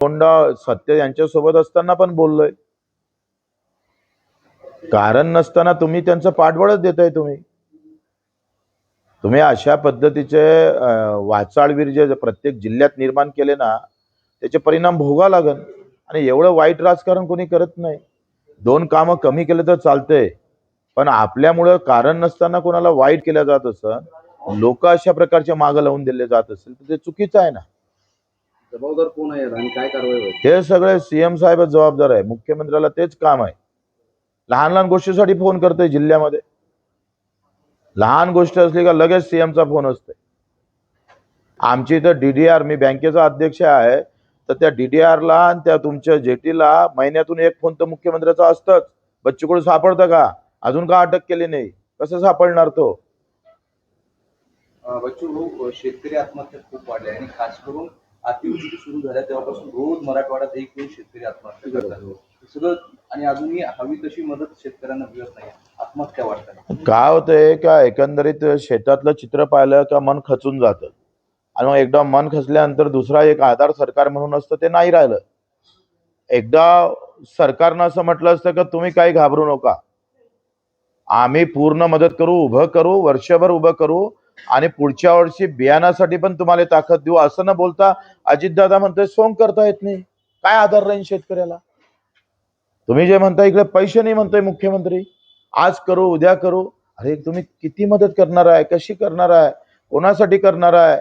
Honda सत्य यांच्यासोबत असताना पण बोललोय. कारण नसताना तुम्ही त्यांचं पाठबळच देताय. तुम्ही अशा पद्धतीचे वाचाळवीर जे प्रत्येक जिल्ह्यात निर्माण केले ना, त्याचे परिणाम भोगा लागन. आणि एवढं वाईट राजकारण कोणी करत नाही. 2 कामं कमी केले तर चालतंय, पण आपल्यामुळं कारण नसताना कोणाला वाईट केलं जात असं, लोक अशा प्रकारच्या मागं लावून दिले जात असेल तर ते चुकीचं आहे ना. जबाबदार कोण आहे आणि काय कारवाई होईल? हे सगळे सीएम साहेबच जबाबदार आहे. मुख्यमंत्र्याला तेच काम आहे. लहान लहान गोष्टीसाठी फोन करतोय जिल्ह्यामध्ये. लहान गोष्ट असली का लगेच सीएमचा फोन असते. आमची इथं डीडीआर, मी बँकेचा अध्यक्ष आहे, तर त्या डीडीआरला आणि त्या तुमच्या जेटीला महिन्यातून एक फोन तर मुख्यमंत्र्याचा असतंच. बच्चू कडू सापडतं का? अजून का अटक केली नाही? कसं सापडणार तो? बच्चू, शेतकरी आत्महत्या खूप वाढल्या आणि खास करून अतिवृष्टी सुरू झाल्या तेव्हापासून रोज मराठवाड्यात एक शेतकरी आत्महत्या करतात. सगळं आणि अजूनही हवी तशी मदत शेतकऱ्यांना मिळत नाही. आत्महत्या वाढतात. काय होतंय का एकंदरीत शेतातलं चित्र पाहिलं का मन खचून जातं. आणि मग एकदा मन खचल्यानंतर दुसरा एक आधार सरकार म्हणून असतं ते नाही राहिलं. एकदा सरकारनं असं म्हटलं असतं का तुम्ही काही घाबरू नका, आम्ही पूर्ण मदत करू, उभं करू, वर्षभर उभं करू आणि पुढच्या वर्षी बियाणासाठी पण तुम्हाला ताकद देऊ, असं न बोलता अजितदादा म्हणतोय सोंग करता येत नाही. काय आधार राहील शेतकऱ्याला? तुम्ही जे म्हणता इकडे पैसे नाही म्हणतोय मुख्यमंत्री, आज करू उद्या करू. अरे तुम्ही किती मदत करणार आहे? कशी करणार आहे? कोणासाठी करणार आहे?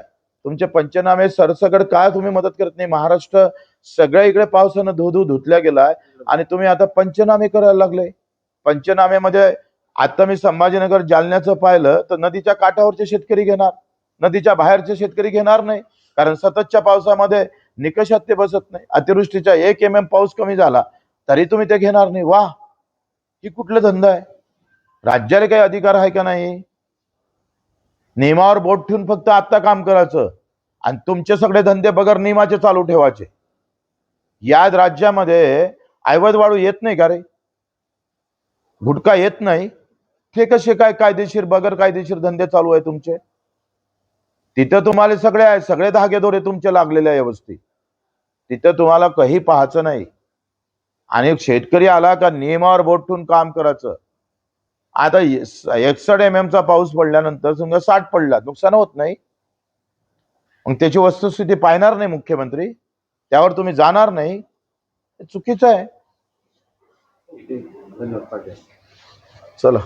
तुमचे पंचनामे सरसकट काय तुम्ही मदत करत नाही? महाराष्ट्र सगळ्या इकडे पावसानं धुतल्या गेलाय आणि तुम्ही आता पंचनामे करायला लागले. पंचनामेमध्ये आता मी संभाजीनगर जालन्याचं पाहिलं तर नदीच्या काठावरचे शेतकरी घेणार, नदीच्या बाहेरचे शेतकरी घेणार नाही. कारण सततच्या पावसामध्ये निकषात ते बसत नाही. अतिवृष्टीचा 1 mm पाऊस कमी झाला तरी तुम्ही ते घेणार नाही. वा, ही कुठला धंदा आहे? राज्याला काही अधिकार आहे का नाही? नियमावर बोट ठेवून फक्त आता काम करायचं आणि तुमचे सगळे धंदे बगर नियमाचे चालू ठेवायचे. या राज्यामध्ये ऐवज वाढू येत नाही का रे? गुटखा येत नाही? ते कसे काय कायदेशीर बगर कायदेशीर धंदे चालू आहे तुमचे? तिथं तुम्हाला सगळे धागेदोरे तुमचे लागलेले आहे व्यवस्थित. तिथं तुम्हाला काही पाहायचं नाही. आणि शेतकरी आला का नियमावर बोट ठेवून काम करायचं. आता 61 mm चा पाऊस पडल्यानंतर समजा 60 पडला, नुकसान होत नाही? मग त्याची वस्तुस्थिती पाहणार नाही मुख्यमंत्री? त्यावर तुम्ही जाणार नाही? चुकीचं आहे. धन्यवाद. चला.